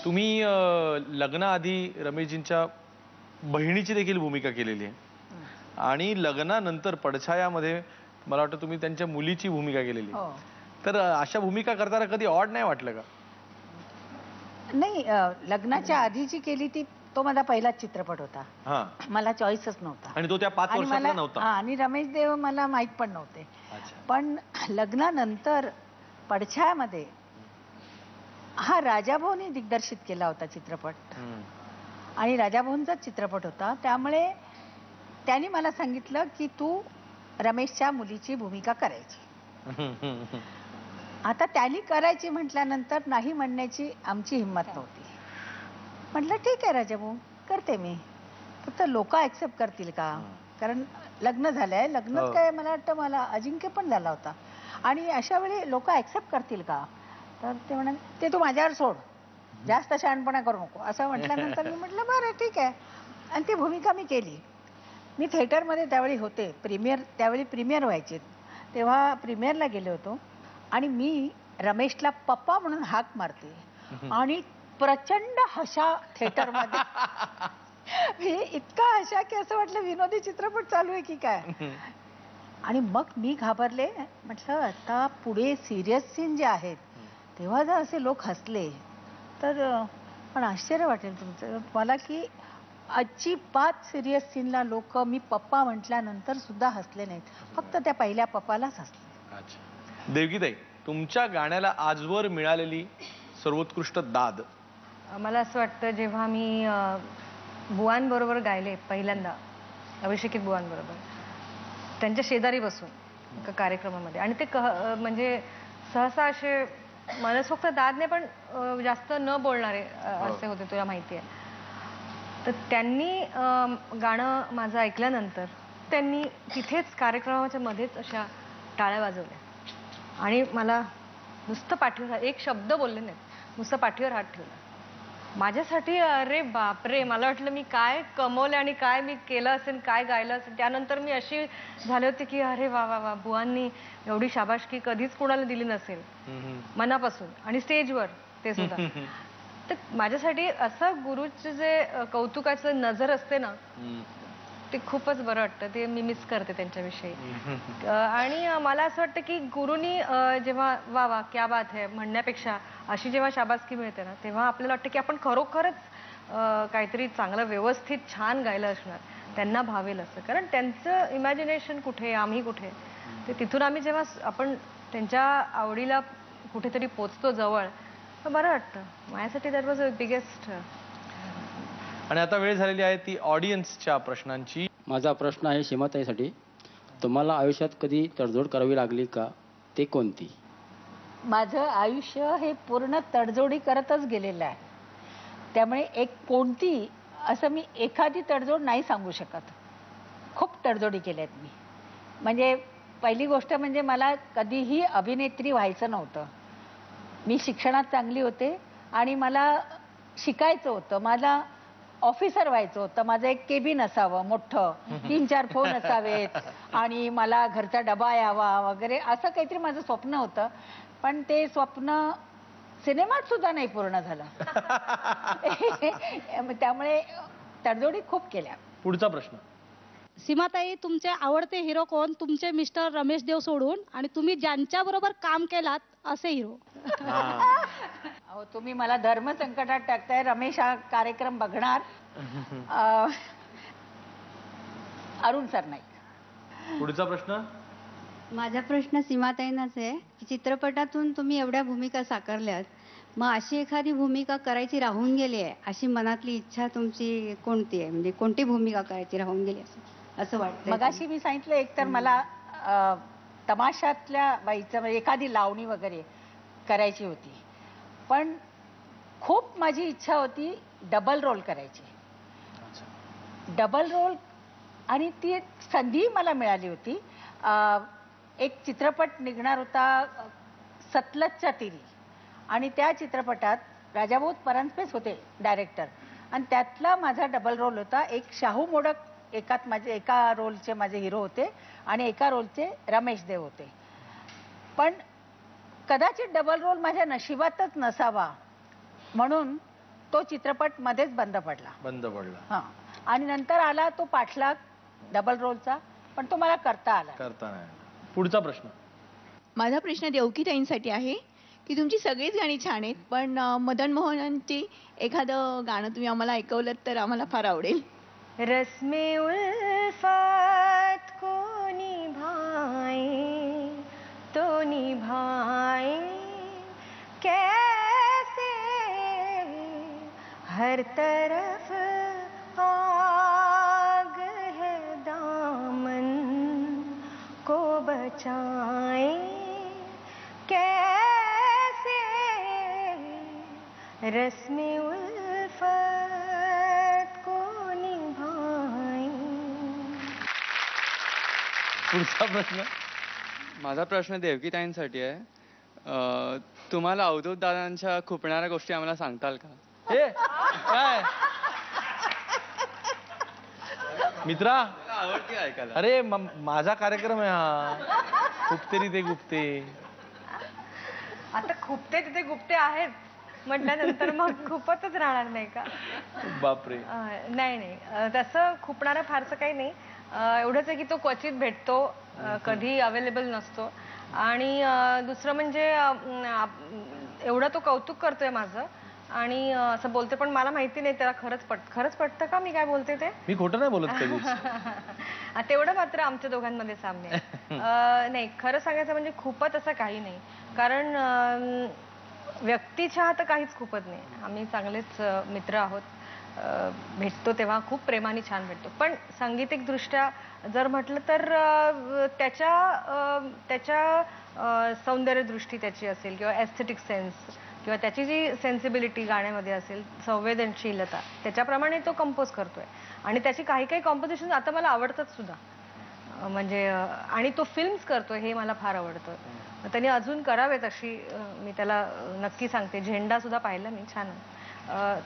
तुम्ही लग्नाआधी रमेशजींच्या बहिणीची देखील भूमिका केलेली आहे आणि लग्नानंतर पडछायामध्ये मला वाटतं तुम्ही त्यांच्या मुलीची भूमिका केलेली आहे. तर अशा भूमिका करताना कधी ऑड नाही वाटलं का? नाही, लग्नाच्या आधी जी केली ती तो माझा पहिलाच चित्रपट होता. मला चॉईसच नव्हता आणि तो त्या 5 वर्षातला नव्हता. आणि रमेश देव मला माहित पण नव्हते. पण लग्नानंतर पडछायामध्ये हा राजाभाऊनी दिग्दर्शित केला होता चित्रपट आणि राजाभाऊंचाच चित्रपट होता. त्यामुळे त्यांनी मला सांगितलं की तू रमेशच्या मुलीची भूमिका करायची. आता त्यांनी करायची म्हटल्यानंतर नाही म्हणण्याची आमची हिंमत नव्हती. म्हटलं ठीक आहे राजाभाऊ, करते मी, फक्त लोक ऍक्सेप्ट करतील का? कारण लग्न झालंय, लग्नच काय मला वाटतं मला अजिंक्य पण झाला होता आणि अशा वेळी लोक ऍक्सेप्ट करतील का? तर ते म्हणाले ते तू माझ्यावर सोड, जास्त शहाणपणा करू नको असं म्हटल्यानंतर मी म्हटलं बरं ठीक आहे आणि ती भूमिका मी केली. मी थिएटरमध्ये त्यावेळी होते, त्यावेळी प्रीमियर व्हायचे, तेव्हा प्रीमियरला गेले होतो आणि मी रमेशला पप्पा म्हणून हाक मारते आणि प्रचंड हशा थिएटरमध्ये. इतका हशा की असं वाटलं विनोदी चित्रपट चालू आहे की काय. आणि मग मी घाबरले, म्हटलं आता पुढे सिरियस सीन जे आहेत तेव्हा जर असे लोक हसले तर पण आश्चर्य वाटेल तुमचं मला की अजिबात सिरियस सीनला लोक मी पप्पा म्हटल्यानंतर सुद्धा हसले नाहीत, फक्त त्या पहिल्या पप्पालाच हसले. अच्छा. देवगीताई, तुमच्या गाण्याला आजवर मिळालेली सर्वोत्कृष्ट दाद? मला असं वाटतं जेव्हा मी बुवांबरोबर गायले पहिल्यांदा, अभिषेकित बुवांबरोबर, त्यांच्या शेजारी बसून एका कार्यक्रमामध्ये, आणि ते म्हणजे सहसा असे मनसोक्त दाद नाही पण जास्त न बोलणारे असे होते, तुला माहिती आहे. तर त्यांनी गाणं माझं ऐकल्यानंतर त्यांनी तिथेच कार्यक्रमाच्या मध्येच अशा टाळ्या वाजवल्या आणि मला नुसतं पाठीवर, एक शब्द बोलले नाहीत, नुसतं पाठीवर हात ठेवला. माझ्यासाठी अरे बापरे, मला वाटलं मी काय कमवलं आणि काय मी केलं असेल, काय गायलं असेल. त्यानंतर मी अशी झाले होते की अरे वा वा वा, बुवांनी एवढी शाबासकी कधीच कोणाला दिली नसेल मनापासून, आणि स्टेजवर ते सुद्धा. तर माझ्यासाठी असं गुरुचं जे कौतुकाचं नजर असते ना, ते खूपच बरं वाटतं. ते मी मिस करते त्यांच्याविषयी. आणि मला असं वाटतं की गुरुनी जेव्हा वा वा क्या बात है म्हणण्यापेक्षा अशी जेव्हा शाबासकी मिळते ना, तेव्हा आपल्याला वाटतं की आपण खरोखरच काहीतरी चांगलं व्यवस्थित छान गायलं असणार, त्यांना भावेल असं. कारण त्यांचं इमॅजिनेशन कुठे, आम्ही कुठे, ते तिथून आम्ही जेव्हा आपण त्यांच्या आवडीला कुठेतरी पोचतो जवळ, तर बरं वाटतं. माझ्यासाठी दॅट वॉज अ बिगेस्ट. आणि आता वेळ झालेली आहे ती ऑडियन्सच्या प्रश्नांची. माझा प्रश्न आहे सीमाताईसाठी, तुम्हाला आयुष्यात कधी तडजोड करावी लागली का? ते कोणती? माझं आयुष्य हे पूर्ण तडजोडी करतच गेलेलं आहे, त्यामुळे एक कोणती असं मी एखादी तडजोड नाही सांगू शकत. खूप तडजोडी केल्यात मी. म्हणजे पहिली गोष्ट म्हणजे मला कधीही अभिनेत्री व्हायचं नव्हतं. मी शिक्षणात चांगली होते आणि मला शिकायचं होतं, मला ऑफिसर व्हायचं होतं, माझं एक केबिन असावं मोठं, 3-4 फोन असावेत आणि मला घरचा डबा यावा वगैरे, असं काहीतरी माझं स्वप्न होतं. पण ते स्वप्न सिनेमात सुद्धा नाही पूर्ण झालं. त्यामुळे तडजोडी खूप केल्या. पुढचा प्रश्न. सीमाताई, तुमचे आवडते हिरो कोण? तुमचे मिस्टर रमेश देव सोडून, आणि तुम्ही ज्यांच्या बरोबर काम केलात असे हिरो? अहो, तुम्ही मला धर्म संकटात टाकताय. रमेश हा कार्यक्रम बघणार. अरुण सरनाईक. पुढचा प्रश्न. माझा प्रश्न सीमाताईंनाच आहे की चित्रपटातून तुम्ही एवढ्या भूमिका साकारल्यात, मग अशी एखादी भूमिका करायची राहून गेली आहे, अशी मनातली इच्छा तुमची कोणती आहे? म्हणजे कोणती भूमिका करायची राहून गेली असं वाटतं? मगाशी मी सांगितलं, एक तर मला तमाशातल्या बाईचं म्हणजे एखादी लावणी वगैरे करायची होती, पण खूप माझी इच्छा होती डबल रोल करायची. डबल रोल, आणि ती एक संधी मला मिळाली होती. एक चित्रपट निघणार होता सतलजच्या तीरी, आणि त्या चित्रपटात राजाभाऊ परांजपेच होते डायरेक्टर, आणि त्यातला माझा डबल रोल होता. एक शाहू मोडक एका रोलचे माझे हिरो होते आणि एका रोलचे रमेश देव होते. पण कदाचित डबल रोल माझ्या नशिबातच नसावा म्हणून तो चित्रपट मध्येच बंद पडला. हा, आणि नंतर आला तो पाठलाग डबल रोलचा, पण तो मला करता आला. पुढचा प्रश्न. माझा प्रश्न देवकीताईंसाठी आहे की तुमची सगळीच गाणी छान आहेत, पण मदन मोहनांची एखादं गाणं तुम्ही आम्हाला ऐकवलं तर आम्हाला फार आवडेल. रस्मे उल्फत को निभाए तो निभाए कैसे, हर तरफ आग है दामन को बचाए कैसे, रस्मे उल्फत को निभाए. पुढचा प्रश्न. माझा प्रश्न देवकीताईंसाठी आहे. तुम्हाला अवधूत दादांच्या खुपणाऱ्या गोष्टी आम्हाला सांगताल का? हे काय मित्रा, आवडते ऐकायला. अरे माझा कार्यक्रम आहे हा. गुप्तेरी ते गुप्ते. आता खुपते तिथे गुप्ते आहेत म्हटल्यानंतर मग खूपच राहणार नाही का? बापरे. नाही तसं खुपणारं फारसं काही नाही. एवढंच आहे की तो क्वचित भेटतो, कधी अवेलेबल नसतो. आणि दुसरं म्हणजे एवढं तो कौतुक करतोय माझं आणि असं बोलते, पण मला माहिती नाही त्याला खरंच पटतं का मी काय बोलते ते. मी खोटं नाही बोलत कधीच. तेवढं मात्र आमच्या दोघांमध्ये साम्य आहे. नाही, खरं सांगायचं म्हणजे खूपच असं काही नाही, कारण व्यक्तिशः तर काहीच खूपच नाही. आम्ही चांगलेच मित्र आहोत. भेटतो तेव्हा खूप प्रेमाने छान भेटतो. पण सांगीतिक दृष्ट्या जर म्हटलं तर त्याच्या सौंदर्यदृष्टी त्याची असेल किंवा एस्थेटिक सेन्स किंवा त्याची जी सेन्सिबिलिटी गाण्यामध्ये असेल, संवेदनशीलता, त्याच्याप्रमाणे तो कंपोज करतोय. आणि त्याची काही कॉम्पोजिशन आता मला आवडतात सुद्धा. म्हणजे आणि तो फिल्म्स करतोय हे मला फार आवडतं. त्यांनी अजून करावेत अशी मी त्याला नक्की सांगते. झेंडा सुद्धा पाहिला मी, छान.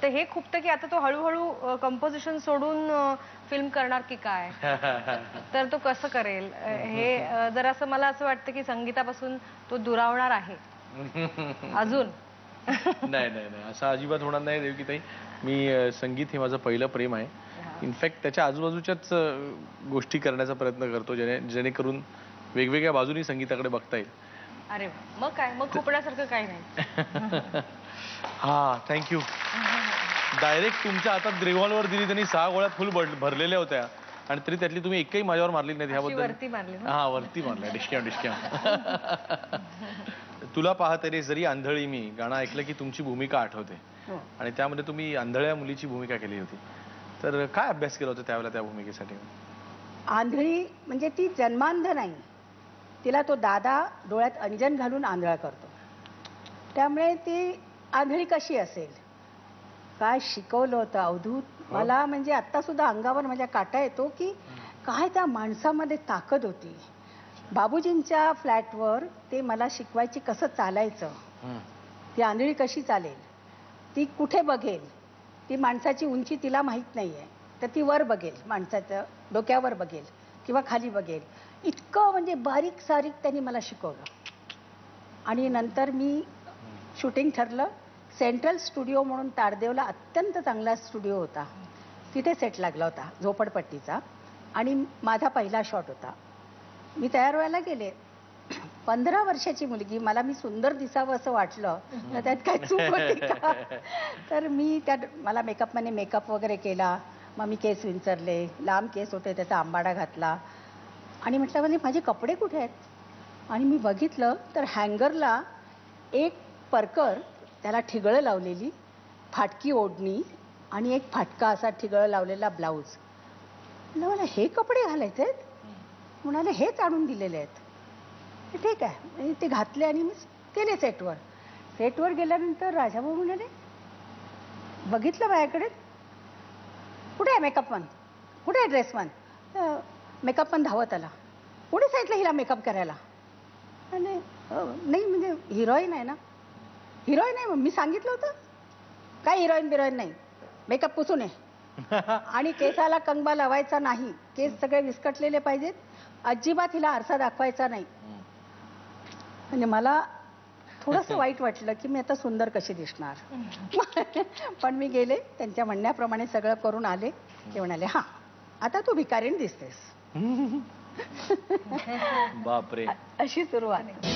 तर हे खूपतं की आता तो हळूहळू कंपोजिशन सोडून फिल्म करणार की काय, तर तो कसं करेल हे जर असं मला असं वाटतं की संगीतापासून तो दुरावणार आहे अजून. नाही असं अजिबात होणार नाही देवकीताई. मी संगीत हे माझं पहिलं प्रेम आहे. इनफॅक्ट त्याच्या आजूबाजूच्याच गोष्टी करण्याचा प्रयत्न करतो जेणेकरून वेगवेगळ्या बाजूनी संगीताकडे बघता येईल. अरे मग काय, मग खुपण्यासारखं काही नाही. हा, थँक्यू. डायरेक्ट तुमच्या हातात रिव्हॉल्वर दिली त्यांनी. 6 गोळ्या फुल भरलेल्या होत्या आणि तरी त्यातली तुम्ही एकही माझ्यावर मारली नाही. ह्याबद्दल वरती मारली. हा, वरती मारल्या. डिस्क्या. तुला पाहते रे जरी आंधळी मी गाणं ऐकलं की तुमची भूमिका आठवते. आणि त्यामध्ये तुम्ही आंधळ्या मुलीची भूमिका केली होती. तर काय अभ्यास केला होता त्यावेळेला त्या भूमिकेसाठी? आंधळी म्हणजे ती जन्मांध नाही, तिला तो दादा डोळ्यात अंजन घालून आंधळा करतो. त्यामुळे ती आंधळी कशी असेल, काय शिकवलं होतं अवधूत मला. म्हणजे आता सुद्धा अंगावर माझ्या काटा येतो की काय त्या माणसामध्ये ताकद होती. बाबूजींच्या फ्लॅटवर ते मला शिकवायची कसं चालायचं, ती आंधळी कशी चालेल, ती कुठे बघेल, ती माणसाची उंची तिला माहीत नाहीये तर ती वर बघेल, माणसाच्या डोक्यावर बघेल किंवा खाली बघेल. इतकं म्हणजे बारीक सारीक त्यांनी मला शिकवलं. आणि नंतर मी शूटिंग ठरलं. सेंट्रल स्टुडिओ म्हणून तारदेवला अत्यंत चांगला स्टुडिओ होता, तिथे सेट लागला होता झोपडपट्टीचा. आणि माझा पहिला शॉट होता. मी तयार व्हायला गेले. 15 वर्षाची मुलगी, मला मी सुंदर दिसावं असं वाटलं तर त्यात काय चूक होती का? तर मी मला मेकअपमॅनने मेकअप वगैरे केला. मग मी केस विंचरले, लांब केस होते त्याचा आंबाडा घातला. आणि म्हटलं म्हणजे माझे कपडे कुठे आहेत? आणि मी बघितलं तर हँगरला एक परकर, त्याला ठिगळं लावलेली, फाटकी ओढणी आणि एक फाटका असा ठिगळं लावलेला ब्लाऊज. मला हे कपडे घालायचे आहेत? म्हणाले हेच आणून दिलेले आहेत. ठीक आहे, ते घातले आणि मी गेले सेटवर. सेटवर गेल्यानंतर राजाभाऊ म्हणाले, बघितलं माझ्याकडे, कुठे आहे मेकअपमन, कुठे आहे ड्रेसमन? मेकअपमन धावत आला. कुठे सांगितलं हिला मेकअप करायला? आणि नाही म्हणजे हिरोईन आहे ना. हिरोईन आहे, मी सांगितलं होतं काय हिरोईन बिरोईन नाही, मेकअप पुसून आहे आणि केसाला कंगवा लावायचा नाही, केस सगळे विस्कटलेले पाहिजेत, अजिबात हिला आरसा दाखवायचा नाही. म्हणजे मला थोडंसं वाईट वाटलं की मी आता सुंदर कशी दिसणार. पण मी गेले, त्यांच्या म्हणण्याप्रमाणे सगळं करून आले. ते म्हणाले हा आता तू भिकारीण दिसतेस. बापरे. अशी सुरुवात.